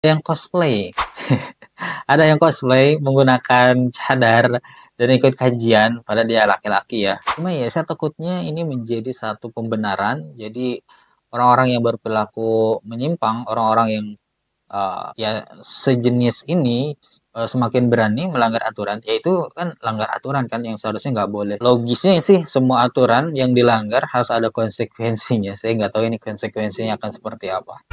yang cosplay. Ada yang cosplay menggunakan cadar dan ikut kajian, pada dia laki-laki ya. Cuma ya saya takutnya ini menjadi satu pembenaran. Jadi orang-orang yang berperilaku menyimpang, orang-orang yang ya sejenis ini semakin berani melanggar aturan, yaitu kan langgar aturan kan yang seharusnya nggak boleh. Logisnya sih semua aturan yang dilanggar harus ada konsekuensinya. Saya nggak tahu ini konsekuensinya akan seperti apa.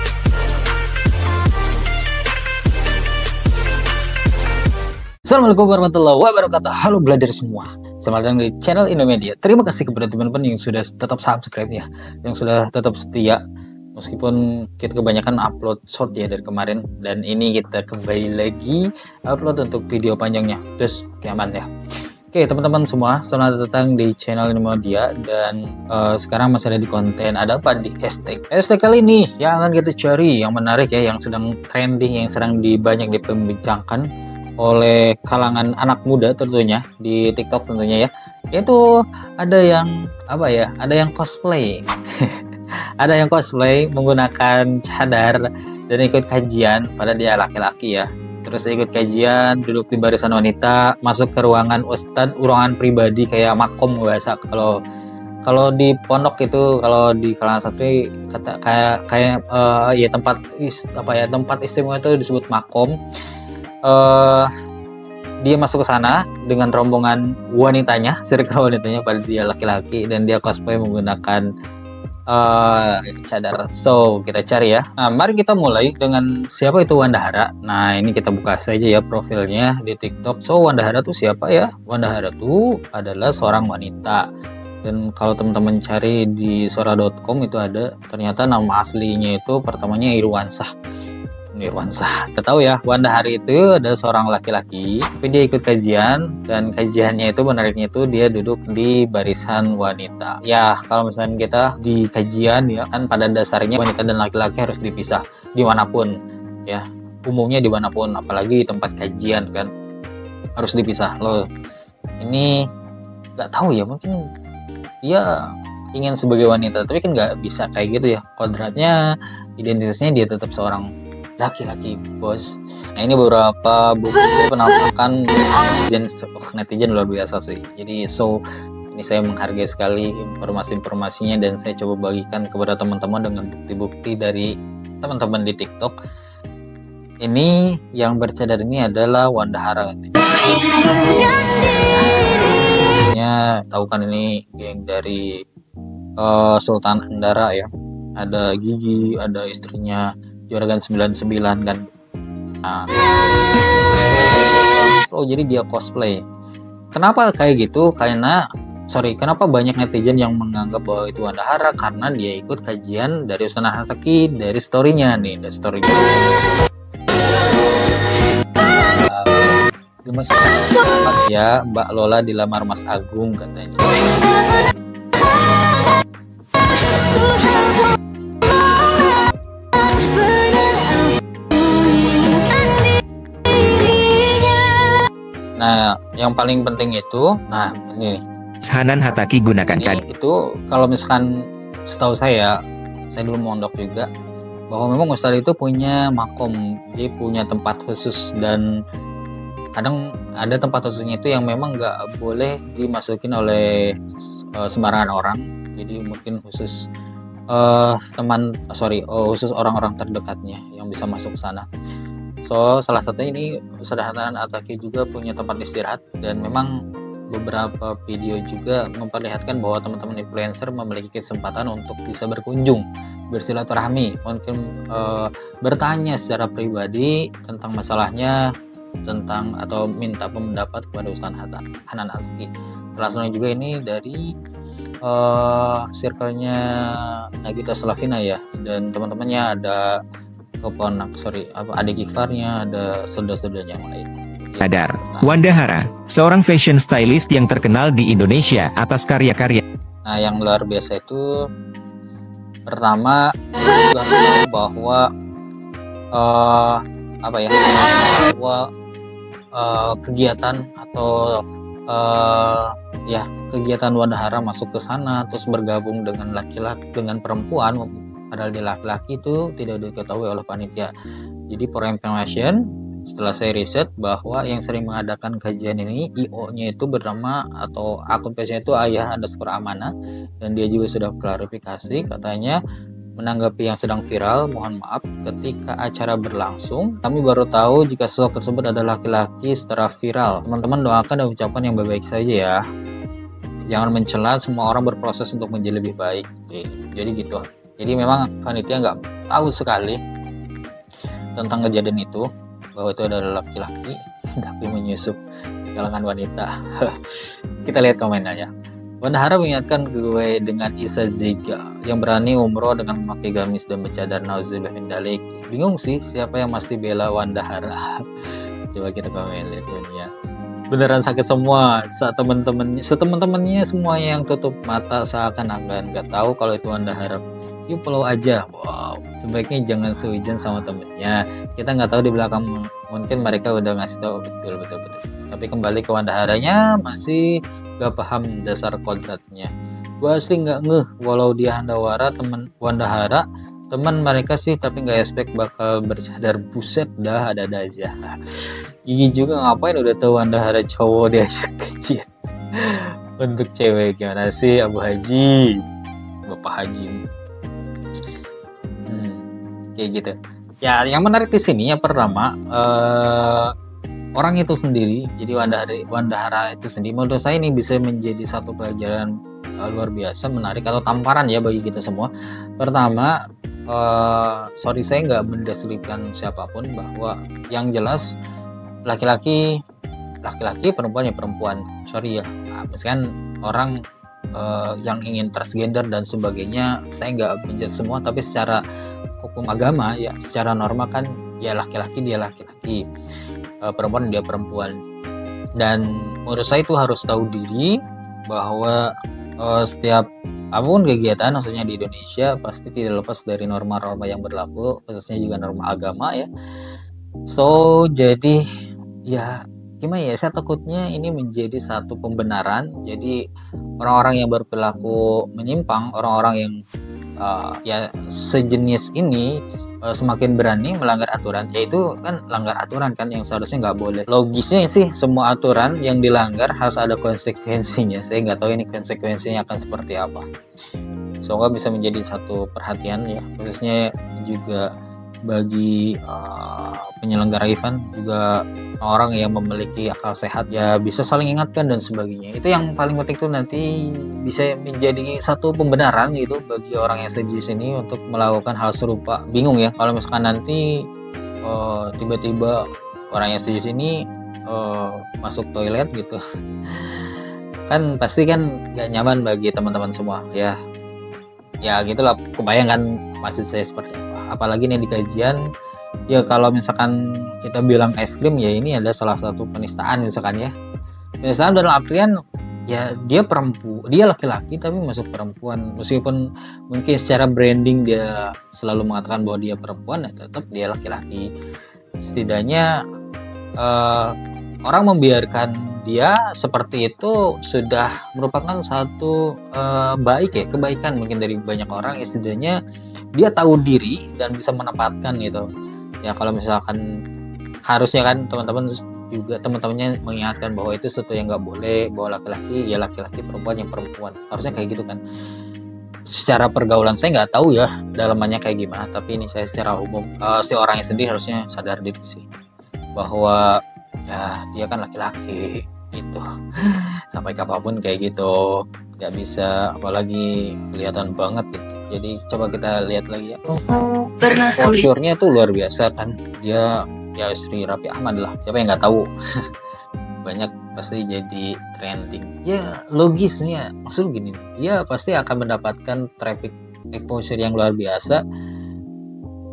Assalamualaikum warahmatullahi wabarakatuh. Halo belajar semua. Selamat datang di channel Indomedia. Terima kasih kepada teman-teman yang sudah tetap subscribe ya, yang sudah tetap setia. Meskipun kita kebanyakan upload short ya dari kemarin, dan ini kita kembali lagi upload untuk video panjangnya. Terus aman ya. Oke teman-teman semua, selamat datang di channel Indomedia. Dan sekarang masih ada di konten ada apa di hashtag. Hashtag kali ini yang akan kita cari yang menarik ya, yang sedang trending, yang sedang banyak diperbincangkan oleh kalangan anak muda tentunya di TikTok tentunya ya, yaitu ada yang apa ya, ada yang cosplay. Ada yang cosplay menggunakan cadar dan ikut kajian, pada dia laki-laki ya. Terus ikut kajian, duduk di barisan wanita, masuk ke ruangan ustadz, ruangan pribadi kayak makom bahasa kalau di pondok itu, kalau di kalangan santri kata kayak ya tempat istimewa itu disebut makom. Dia masuk ke sana dengan rombongan wanitanya, circle wanitanya, pada dia laki-laki, dan dia cosplay menggunakan cadar. So kita cari ya. Nah mari kita mulai dengan siapa itu Wandahara. Nah ini kita buka saja ya profilnya di TikTok. So Wandahara tuh siapa ya? Wandahara tuh adalah seorang wanita, dan kalau teman-teman cari di sora.com itu ada, ternyata nama aslinya itu pertamanya Irwansah. Kita tahu ya, Wandahara itu ada seorang laki-laki, tapi dia ikut kajian, dan kajiannya itu menariknya itu dia duduk di barisan wanita. Ya kalau misalnya kita di kajian ya kan, pada dasarnya wanita dan laki-laki harus dipisah dimanapun ya, umumnya dimanapun, apalagi di tempat kajian kan harus dipisah. Loh ini nggak tahu ya, mungkin dia ingin sebagai wanita tapi kan nggak bisa kayak gitu ya, kodratnya identitasnya dia tetap seorang laki-laki bos. Nah ini beberapa bukti penampakan netizen luar biasa sih. Jadi ini saya menghargai sekali informasi-informasinya, dan saya coba bagikan kepada teman-teman dengan bukti-bukti dari teman-teman di TikTok. Ini yang bercadar ini adalah Wandahara. Tahu kan ini geng dari Sultan Andara ya. Ada Gigi, ada istrinya Juragan 99 kan. Nah, jadi dia cosplay. Kenapa kayak gitu? Kenapa banyak netizen yang menganggap bahwa itu Wandahara? Karena dia ikut kajian dari Ustaz Hataki, dari storynya nih, dari storynya. Ya, Mbak Lola dilamar Mas Agung katanya. Nah, yang paling penting itu, nah ini Hanan Hataki gunakan cadar. Itu kalau misalkan setahu saya dulu mondok juga, bahwa memang Ustadz itu punya makom, dia punya tempat khusus, dan kadang ada tempat khususnya itu yang memang nggak boleh dimasukin oleh sembarangan orang. Jadi mungkin khusus khusus orang-orang terdekatnya yang bisa masuk ke sana. So salah satunya ini Ustaz Hanan Hataki juga punya tempat istirahat, dan memang beberapa video juga memperlihatkan bahwa teman-teman influencer memiliki kesempatan untuk bisa berkunjung, bersilaturahmi, mungkin bertanya secara pribadi tentang masalahnya, atau minta pendapat kepada Ustaz Hanan Hataki. Langsung juga ini dari circle-nya Nagita Slavina ya, dan teman-temannya ada adik ikhfarnya, ada saudara-saudaranya yang lain. Cadar. Wandahara, seorang fashion stylist yang terkenal di Indonesia atas karya-karya. Nah, yang luar biasa itu pertama bahwa kegiatan atau kegiatan Wandahara masuk ke sana terus bergabung dengan laki-laki, dengan perempuan, padahal dia laki-laki, itu tidak diketahui oleh panitia. Jadi for information, setelah saya riset bahwa yang sering mengadakan kajian ini IO-nya itu bernama atau akun page-nya itu ayah_amanah, dan dia juga sudah klarifikasi katanya menanggapi yang sedang viral, mohon maaf ketika acara berlangsung kami baru tahu jika sosok tersebut adalah laki-laki secara viral. Teman-teman doakan dan ucapkan yang baik-baik saja ya, jangan mencela, semua orang berproses untuk menjadi lebih baik. Oke, jadi gitu. Jadi memang panitia nggak tahu sekali tentang kejadian itu, bahwa itu adalah laki-laki tapi menyusup kalangan wanita. Kita lihat komennya. Wandahara mengingatkan gue dengan Isa Zega yang berani umroh dengan memakai gamis dan bercadar, nauzubillah min dzalik. Bingung sih siapa yang masih bela Wandahara. Coba kita komen lihat ya. Beneran sakit semua saat teman-temannya semuanya yang tutup mata seakan-akan gak tahu kalau itu Wandahara. Yuk follow aja. Wow, sebaiknya jangan sehujan sama temennya. Kita nggak tahu di belakang, mungkin mereka udah ngasih tahu. Betul. Tapi kembali ke Wandaharanya masih gak paham dasar kodratnya. Gua asli nggak ngeh walau dia handawara teman Wandahara, teman mereka sih, tapi nggak expect bakal bercadar. Buset dah, ada aja. Gigi juga ngapain udah tahu Wandahara cowok diajak kajian. Untuk cewek gimana sih Abu Haji, Bapak Haji? Kayak gitu. Ya, yang menarik di sini yang pertama orang itu sendiri. Jadi Wandahara itu sendiri menurut saya ini bisa menjadi satu pelajaran luar biasa menarik atau tamparan ya bagi kita semua. Pertama, sorry saya nggak mendeskripsikan siapapun, bahwa yang jelas laki-laki perempuan, sorry ya, misalkan orang yang ingin transgender dan sebagainya, saya nggak menjudge semua, tapi secara hukum agama ya, secara norma kan ya laki-laki dia laki-laki, perempuan dia perempuan. Dan menurut saya itu harus tahu diri bahwa setiap apapun kegiatan maksudnya di Indonesia pasti tidak lepas dari norma-norma yang berlaku, khususnya juga norma agama ya. So jadi ya gimana ya, saya takutnya ini menjadi satu pembenaran. Jadi orang-orang yang berperilaku menyimpang, orang-orang yang ya sejenis ini semakin berani melanggar aturan, yaitu kan langgar aturan kan yang seharusnya nggak boleh. Logisnya sih semua aturan yang dilanggar harus ada konsekuensinya. Saya nggak tahu ini konsekuensinya akan seperti apa. Semoga bisa menjadi satu perhatian ya, khususnya juga bagi penyelenggara event, juga orang yang memiliki akal sehat ya, bisa saling ingatkan dan sebagainya. Itu yang paling penting tuh, nanti bisa menjadi satu pembenaran gitu bagi orang yang setuju sini untuk melakukan hal serupa. Bingung ya kalau misalkan nanti tiba-tiba orang yang setuju sini masuk toilet gitu. Kan pasti kan gak nyaman bagi teman-teman semua ya. Ya gitulah, kebayang kan maksud saya seperti apa. Apalagi nih di kajian ya, kalau misalkan kita bilang ekstrim ya, ini adalah salah satu penistaan misalkan ya. Penistaan dalam artian ya dia laki-laki tapi masuk perempuan, meskipun mungkin secara branding dia selalu mengatakan bahwa dia perempuan, ya tetap dia laki-laki. Setidaknya orang membiarkan dia seperti itu sudah merupakan satu kebaikan mungkin dari banyak orang. Ya setidaknya dia tahu diri dan bisa menempatkan gitu ya. Kalau misalkan harusnya kan teman-temannya mengingatkan bahwa itu sesuatu yang nggak boleh, bahwa laki-laki ya laki-laki, perempuan yang perempuan, harusnya kayak gitu kan. Secara pergaulan saya nggak tahu ya dalamannya kayak gimana, tapi ini saya secara umum si orangnya sendiri harusnya sadar diri sih bahwa ya dia kan laki-laki itu. Sampai kapanpun kayak gitu, nggak bisa, apalagi kelihatan banget gitu. Jadi coba kita lihat lagi ya. Posturnya tuh luar biasa kan. Dia ya istri Raffi Ahmad lah. Siapa yang nggak tahu? Banyak pasti jadi trending. Ya logisnya, maksud gini, dia pasti akan mendapatkan traffic exposure yang luar biasa.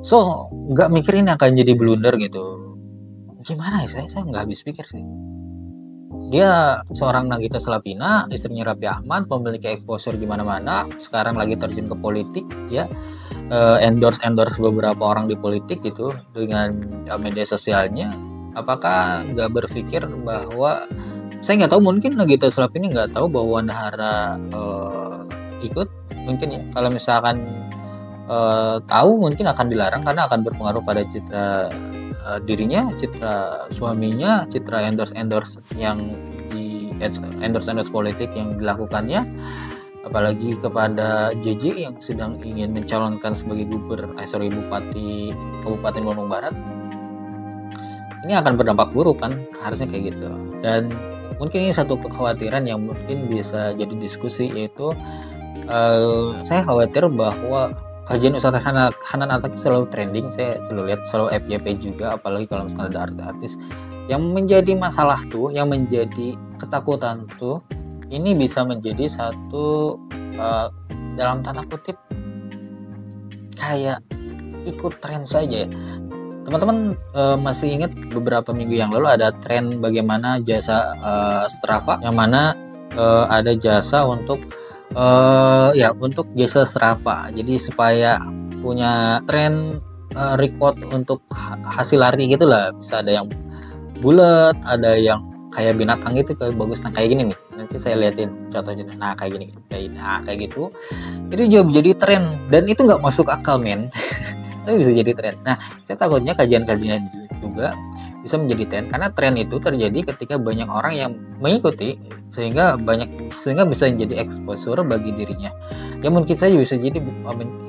So nggak mikirin akan jadi blunder gitu. Gimana ya, saya nggak habis pikir sih. Dia seorang Nagita Slavina, istrinya Raffi Ahmad, memiliki exposure di mana-mana. Sekarang lagi terjun ke politik, ya endorse beberapa orang di politik gitu dengan media sosialnya. Apakah nggak berpikir bahwa, saya nggak tahu, mungkin Nagita Slavina nggak tahu bahwa Wandahara ikut, mungkin ya. Kalau misalkan tahu mungkin akan dilarang karena akan berpengaruh pada citra dirinya, citra suaminya, citra endorse yang di endorse politik yang dilakukannya, apalagi kepada JJ yang sedang ingin mencalonkan sebagai bupati Kabupaten Bandung Barat. Ini akan berdampak buruk kan, harusnya kayak gitu. Dan mungkin ini satu kekhawatiran yang mungkin bisa jadi diskusi, yaitu saya khawatir bahwa kajian Ustadz Hanan Attaqi selalu trending, saya selalu lihat, selalu FYP juga, apalagi kalau misalnya ada artis-artis yang menjadi masalah tuh, yang menjadi ketakutan tuh, ini bisa menjadi satu dalam tanda kutip kayak ikut tren saja ya. Teman-teman masih ingat beberapa minggu yang lalu ada tren bagaimana jasa Strava, yang mana ada jasa untuk untuk jasa Strava. Jadi supaya punya tren record untuk hasil lari gitulah, bisa ada yang bulat, ada yang kayak binatang gitu, kayak bagus. Nah kayak gini nih, nanti saya liatin contohnya. Nah kayak gini, kayak gitu. Itu juga jadi tren dan itu nggak masuk akal men. Tapi bisa jadi tren. Nah, saya takutnya kajian-kajian juga bisa menjadi tren karena tren itu terjadi ketika banyak orang yang mengikuti, sehingga bisa menjadi exposure bagi dirinya. Ya mungkin saja bisa jadi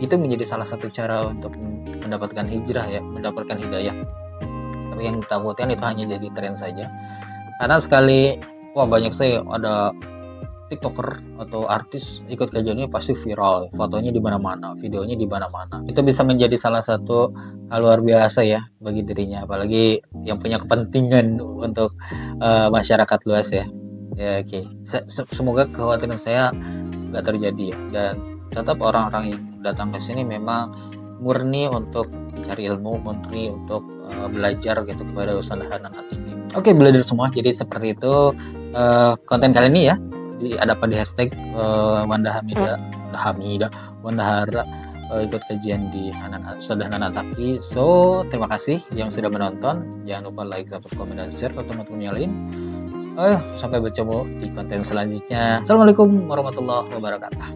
itu menjadi salah satu cara untuk mendapatkan hijrah ya, mendapatkan hidayah. Tapi yang ditakutkan itu hanya jadi tren saja. Karena sekali banyak saya ada TikToker atau artis ikut kajiannya pasti viral, fotonya di mana-mana, videonya di mana-mana. Itu bisa menjadi salah satu hal luar biasa ya bagi dirinya, apalagi yang punya kepentingan untuk masyarakat luas ya. Ya oke. Semoga kekhawatiran saya nggak terjadi ya, dan tetap orang-orang yang datang ke sini memang murni untuk mencari ilmu, murni untuk belajar gitu kepada Ustadz Hanan Attaqi. Oke, belajar semua. Jadi seperti itu konten kali ini ya. Ada apa di hashtag Wanda Hara ikut kajian di Ustadz Hanan Attaqi. So terima kasih yang sudah menonton, jangan lupa like, subscribe, komen, dan share ke teman-teman yang lain. Sampai bertemu di konten selanjutnya. Assalamualaikum warahmatullahi wabarakatuh.